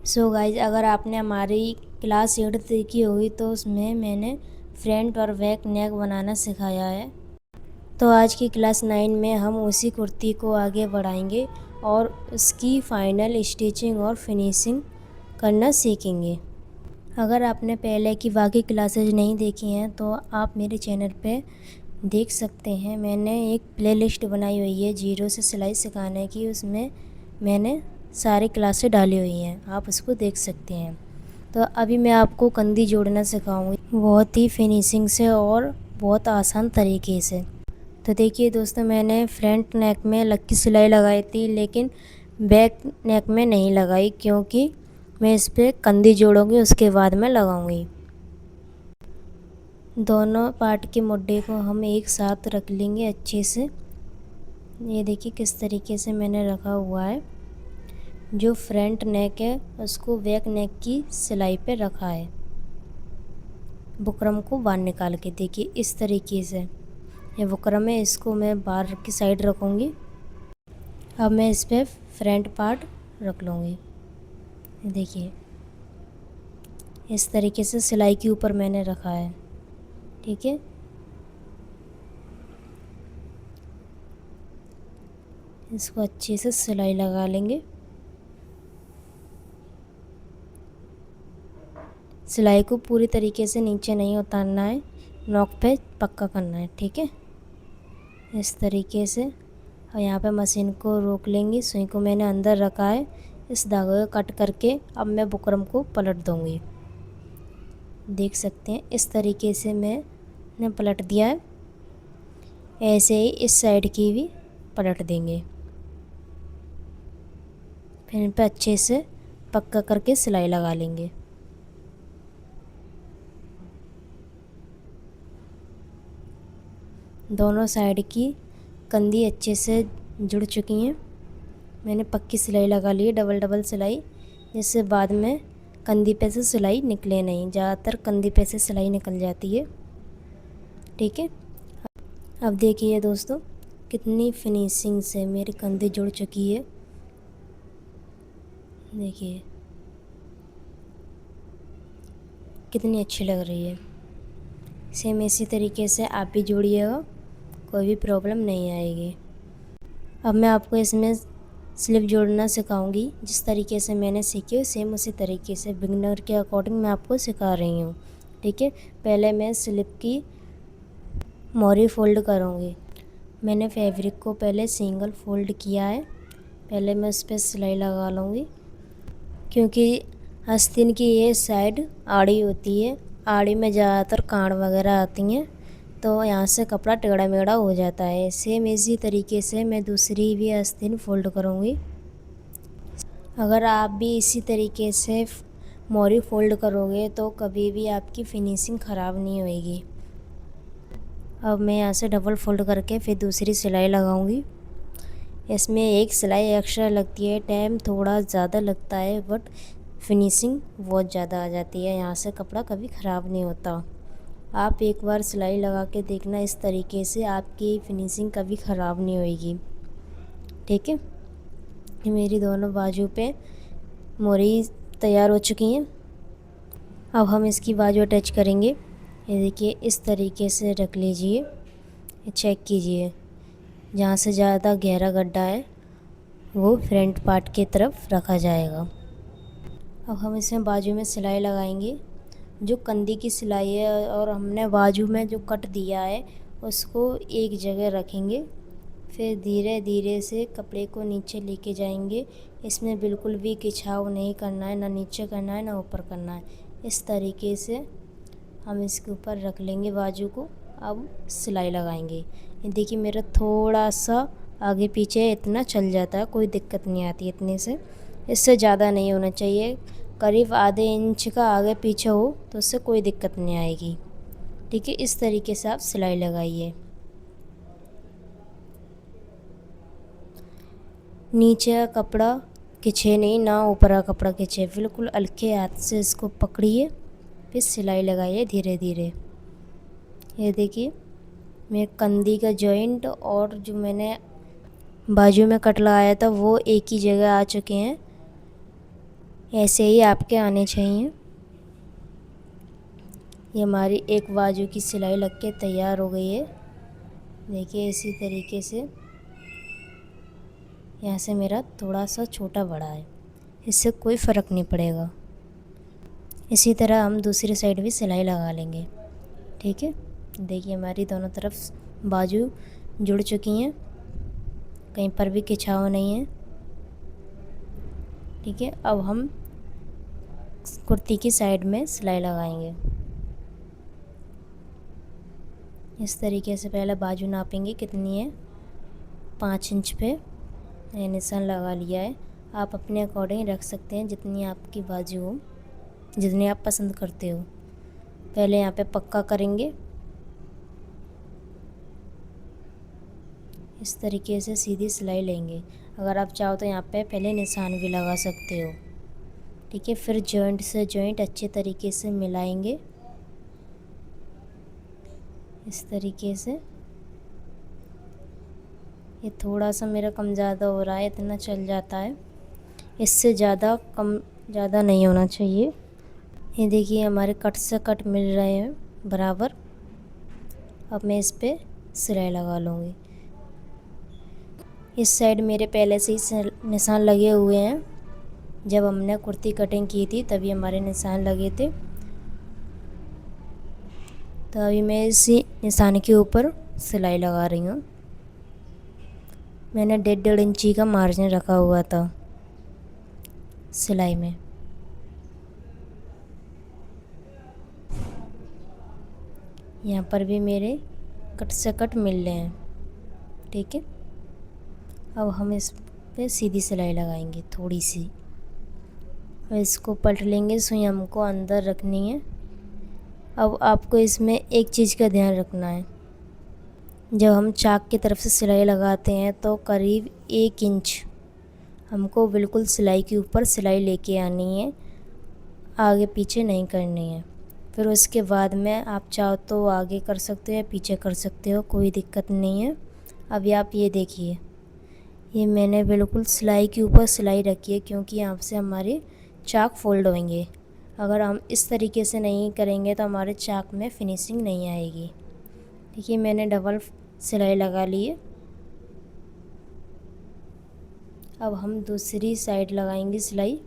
So guys, अगर आपने हमारी क्लास 8 देखी होगी तो उसमें मैंने फ्रंट और बैक नेक बनाना सिखाया है। तो आज की क्लास 9 में हम उसी कुर्ती को आगे बढ़ाएंगे और उसकी फाइनल स्टिचिंग और फिनिशिंग करना सीखेंगे। अगर आपने पहले की बाकी क्लासेज नहीं देखी हैं तो आप मेरे चैनल पे देख सकते हैं। मैंने एक प्लेलिस्ट बनाई हुई है जीरो से सिलाई सिखाने की, उसमें मैंने सारी क्लासें डाली हुई हैं, आप उसको देख सकते हैं। तो अभी मैं आपको कंदी जोड़ना सिखाऊंगी बहुत ही फिनिशिंग से और बहुत आसान तरीके से। तो देखिए दोस्तों, मैंने फ्रंट नेक में लक्की सिलाई लगाई थी लेकिन बैक नेक में नहीं लगाई, क्योंकि मैं इस पर कंदी जोड़ूंगी उसके बाद मैं लगाऊंगी। दोनों पार्ट के मुड्डे को हम एक साथ रख लेंगे अच्छे से। ये देखिए किस तरीके से मैंने रखा हुआ है। जो फ्रंट नेक है उसको बैक नेक की सिलाई पे रखा है। बुकरम को बाहर निकाल के देखिए इस तरीके से। ये बुकरम है, इसको मैं बाहर की साइड रखूँगी। अब मैं इस पर फ्रंट पार्ट रख लूँगी। देखिए इस तरीके से सिलाई के ऊपर मैंने रखा है, ठीक है। इसको अच्छे से सिलाई लगा लेंगे। सिलाई को पूरी तरीके से नीचे नहीं उतारना है, नोक पे पक्का करना है, ठीक है। इस तरीके से और यहाँ पे मशीन को रोक लेंगे। सुई को मैंने अंदर रखा है। इस धागे को कट करके अब मैं बुकरम को पलट दूँगी। देख सकते हैं इस तरीके से मैंने पलट दिया है। ऐसे ही इस साइड की भी पलट देंगे। फिर इन पर अच्छे से पक्का करके सिलाई लगा लेंगे। दोनों साइड की कंधी अच्छे से जुड़ चुकी हैं। मैंने पक्की सिलाई लगा ली है, डबल डबल सिलाई, जिससे बाद में कंधी पे से सिलाई निकले नहीं। ज़्यादातर कंधी पे से सिलाई निकल जाती है, ठीक है। अब देखिए दोस्तों कितनी फिनिशिंग से मेरी कंधी जुड़ चुकी है। देखिए कितनी अच्छी लग रही है। सेम इसी तरीके से आप भी जोड़िएगा, कोई भी प्रॉब्लम नहीं आएगी। अब मैं आपको इसमें स्लिप जोड़ना सिखाऊंगी। जिस तरीके से मैंने सीखी है सेम उसी तरीके से बिगनर के अकॉर्डिंग मैं आपको सिखा रही हूँ, ठीक है। पहले मैं स्लिप की मोरी फोल्ड करूँगी। मैंने फैब्रिक को पहले सिंगल फोल्ड किया है। पहले मैं उस पर सिलाई लगा लूँगी, क्योंकि आस्तीन की ये साइड आड़ी होती है। आड़ी में ज़्यादातर कांड वगैरह आती हैं, तो यहाँ से कपड़ा टेढ़ा मेढ़ा हो जाता है। सेम इसी तरीके से मैं दूसरी भी आस्तीन फोल्ड करूँगी। अगर आप भी इसी तरीके से मोरी फोल्ड करोगे तो कभी भी आपकी फिनिशिंग ख़राब नहीं होएगी। अब मैं यहाँ से डबल फोल्ड करके फिर दूसरी सिलाई लगाऊंगी। इसमें एक सिलाई एक्स्ट्रा लगती है, टाइम थोड़ा ज़्यादा लगता है, बट फिनिशिंग बहुत ज़्यादा आ जाती है। यहाँ से कपड़ा कभी ख़राब नहीं होता। आप एक बार सिलाई लगा के देखना, इस तरीके से आपकी फिनिशिंग कभी ख़राब नहीं होएगी, ठीक है। मेरी दोनों बाजू पे मोरी तैयार हो चुकी हैं। अब हम इसकी बाजू अटैच करेंगे। ये देखिए इस तरीके से रख लीजिए, चेक कीजिए। जहाँ से ज़्यादा गहरा गड्ढा है वो फ्रंट पार्ट की तरफ रखा जाएगा। अब हम इसमें बाजू में सिलाई लगाएंगे। जो कंधी की सिलाई है और हमने बाजू में जो कट दिया है उसको एक जगह रखेंगे। फिर धीरे धीरे से कपड़े को नीचे लेके जाएंगे। इसमें बिल्कुल भी खिंचाव नहीं करना है, ना नीचे करना है ना ऊपर करना है। इस तरीके से हम इसके ऊपर रख लेंगे बाजू को। अब सिलाई लगाएंगे। ये देखिए मेरा थोड़ा सा आगे पीछे इतना चल जाता है, कोई दिक्कत नहीं आती इतने से। इससे ज़्यादा नहीं होना चाहिए, करीब आधे इंच का आगे पीछे हो तो उससे कोई दिक्कत नहीं आएगी, ठीक है। इस तरीके से आप सिलाई लगाइए। नीचे का कपड़ा खिंचे नहीं, ना ऊपर का कपड़ा खिंचे, बिल्कुल हल्के हाथ से इसको पकड़िए, फिर सिलाई लगाइए धीरे धीरे। ये देखिए मैं कंधी का जॉइंट और जो मैंने बाजू में कट लगाया था वो एक ही जगह आ चुके हैं। ऐसे ही आपके आने चाहिए। ये हमारी एक बाजू की सिलाई लग के तैयार हो गई है। देखिए इसी तरीके से यहाँ से मेरा थोड़ा सा छोटा बड़ा है, इससे कोई फ़र्क नहीं पड़ेगा। इसी तरह हम दूसरी साइड भी सिलाई लगा लेंगे। ठीक है, देखिए हमारी दोनों तरफ बाजू जुड़ चुकी हैं, कहीं पर भी खिंचाव नहीं है। ठीक है, अब हम कुर्ती की साइड में सिलाई लगाएंगे। इस तरीके से पहले बाजू नापेंगे कितनी है, 5 इंच पे मैंने निशान लगा लिया है। आप अपने अकॉर्डिंग रख सकते हैं जितनी आपकी बाजू हो, जितनी आप पसंद करते हो। पहले यहाँ पे पक्का करेंगे। इस तरीके से सीधी सिलाई लेंगे। अगर आप चाहो तो यहाँ पे पहले निशान भी लगा सकते हो। ठीक है, फिर जॉइंट से जॉइंट अच्छे तरीके से मिलाएंगे। इस तरीके से ये थोड़ा सा मेरा कम ज़्यादा हो रहा है, इतना चल जाता है, इससे ज़्यादा कम ज़्यादा नहीं होना चाहिए। ये देखिए हमारे कट से कट मिल रहे हैं बराबर। अब मैं इस पे सिलाई लगा लूँगी। इस साइड मेरे पहले से ही निशान लगे हुए हैं, जब हमने कुर्ती कटिंग की थी तभी हमारे निशान लगे थे। तो अभी मैं इसी निशान के ऊपर सिलाई लगा रही हूँ। मैंने 1.5 इंची का मार्जिन रखा हुआ था सिलाई में। यहाँ पर भी मेरे कट से कट मिल रहे हैं। ठीक है, अब हम इस पे सीधी सिलाई लगाएंगे थोड़ी सी, और इसको पलट लेंगे। सुई हमको अंदर रखनी है। अब आपको इसमें एक चीज़ का ध्यान रखना है, जब हम चाक की तरफ से सिलाई लगाते हैं तो करीब 1 इंच हमको बिल्कुल सिलाई के ऊपर सिलाई लेके आनी है, आगे पीछे नहीं करनी है। फिर उसके बाद में आप चाहो तो आगे कर सकते हो या पीछे कर सकते हो, कोई दिक्कत नहीं है। अभी आप ये देखिए, ये मैंने बिल्कुल सिलाई के ऊपर सिलाई रखी है, क्योंकि यहाँ से हमारे चाक फोल्ड होंगे। अगर हम इस तरीके से नहीं करेंगे तो हमारे चाक में फिनिशिंग नहीं आएगी। देखिए मैंने डबल सिलाई लगा ली है। अब हम दूसरी साइड लगाएंगे सिलाई।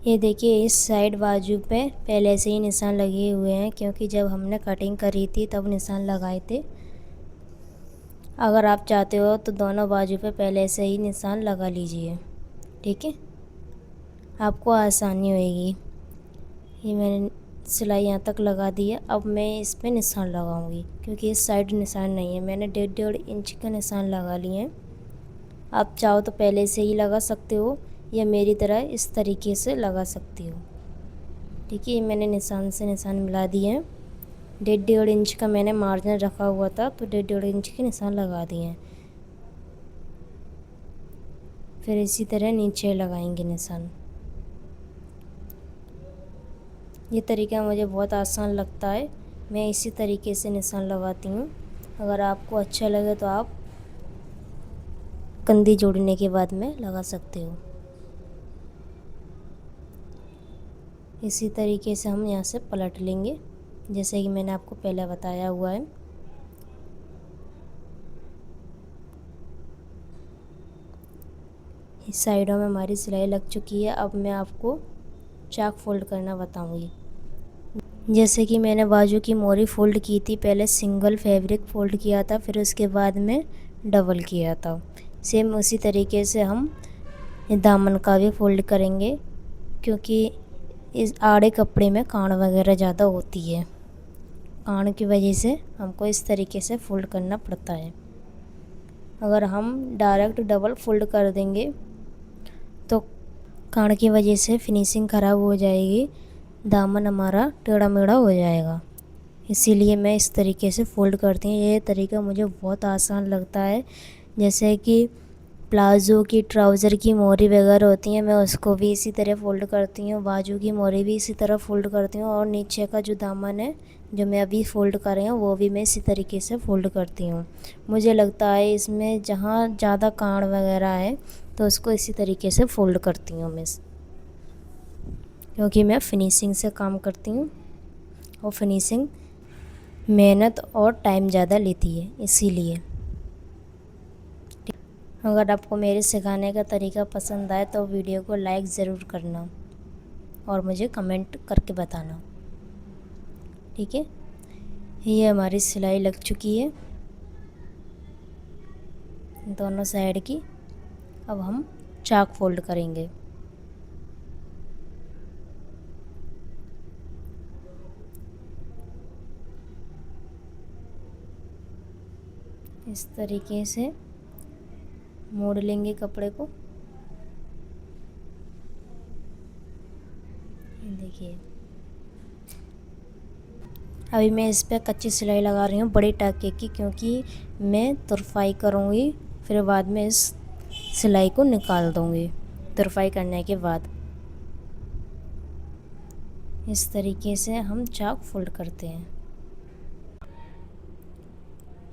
ये देखिए इस साइड बाजू पे पहले से ही निशान लगे हुए हैं, क्योंकि जब हमने कटिंग करी थी तब निशान लगाए थे। अगर आप चाहते हो तो दोनों बाजू पे पहले से ही निशान लगा लीजिए। ठीक है, आपको आसानी होएगी। ये मैंने सिलाई यहाँ तक लगा दी है। अब मैं इस पे निशान लगाऊंगी, क्योंकि इस साइड निशान नहीं है। मैंने 1.5 इंच का निशान लगा लिए हैं। आप चाहो तो पहले से ही लगा सकते हो या मेरी तरह इस तरीके से लगा सकती हो। ठीक है, मैंने निशान से निशान मिला दिए हैं। 1.5 इंच का मैंने मार्जिन रखा हुआ था, तो 1.5 इंच के निशान लगा दिए हैं। फिर इसी तरह नीचे लगाएंगे निशान। ये तरीका मुझे बहुत आसान लगता है, मैं इसी तरीके से निशान लगाती हूँ। अगर आपको अच्छा लगे तो आप कंधी जोड़ने के बाद में लगा सकते हो। इसी तरीके से हम यहाँ से पलट लेंगे, जैसे कि मैंने आपको पहले बताया हुआ है। इस साइडों में हमारी सिलाई लग चुकी है। अब मैं आपको चाक फोल्ड करना बताऊंगी। जैसे कि मैंने बाजू की मोरी फ़ोल्ड की थी, पहले सिंगल फैब्रिक फ़ोल्ड किया था, फिर उसके बाद में डबल किया था। सेम उसी तरीके से हम दामन का भी फ़ोल्ड करेंगे, क्योंकि इस आड़े कपड़े में कान वगैरह ज़्यादा होती है। कान की वजह से हमको इस तरीके से फ़ोल्ड करना पड़ता है। अगर हम डायरेक्ट डबल फ़ोल्ड कर देंगे तो कान की वजह से फिनिशिंग ख़राब हो जाएगी, दामन हमारा टेढ़ा मेढ़ा हो जाएगा। इसीलिए मैं इस तरीके से फ़ोल्ड करती हूँ। ये तरीका मुझे बहुत आसान लगता है। जैसे कि प्लाज़ो की, ट्राउज़र की मोरी वगैरह होती हैं, मैं उसको भी इसी तरह फ़ोल्ड करती हूँ। बाजू की मोरी भी इसी तरह फ़ोल्ड करती हूँ, और नीचे का जो दामन है जो मैं अभी फ़ोल्ड कर रही हूँ वो भी मैं इसी तरीके से फ़ोल्ड करती हूँ। मुझे लगता है इसमें जहाँ ज़्यादा कान वगैरह है तो उसको इसी तरीके से फ़ोल्ड करती हूँ मैं। क्योंकि मैं फिनिशिंग से काम करती हूँ और फिनिशिंग मेहनत और टाइम ज़्यादा लेती है, इसीलिए। अगर आपको मेरे सिखाने का तरीका पसंद आए तो वीडियो को लाइक ज़रूर करना और मुझे कमेंट करके बताना, ठीक है। ये हमारी सिलाई लग चुकी है दोनों साइड की। अब हम चाक फोल्ड करेंगे। इस तरीके से मोड़ लेंगे कपड़े को। देखिए, अभी मैं इस पर कच्ची सिलाई लगा रही हूँ बड़े टाके की, क्योंकि मैं तुरपाई करूँगी, फिर बाद में इस सिलाई को निकाल दूँगी तुरपाई करने के बाद। इस तरीके से हम चाक फोल्ड करते हैं।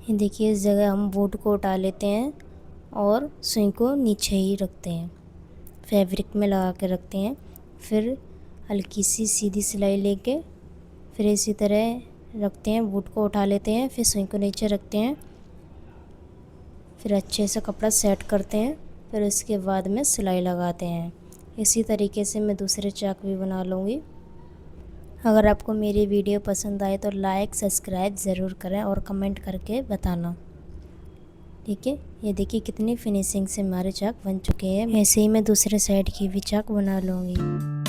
ये देखिए, इस जगह हम बूट को उठा लेते हैं और सुई को नीचे ही रखते हैं, फैब्रिक में लगा के रखते हैं। फिर हल्की सी सीधी सिलाई लेके फिर इसी तरह रखते हैं, बूट को उठा लेते हैं, फिर सुई को नीचे रखते हैं, फिर अच्छे से कपड़ा सेट करते हैं, फिर उसके बाद में सिलाई लगाते हैं। इसी तरीके से मैं दूसरे चाक भी बना लूँगी। अगर आपको मेरी वीडियो पसंद आए तो लाइक सब्सक्राइब ज़रूर करें और कमेंट करके बताना, ठीक है। ये देखिए कितनी फिनिशिंग से हमारे चाक बन चुके हैं। ऐसे ही मैं दूसरे साइड की भी चाक बना लूँगी।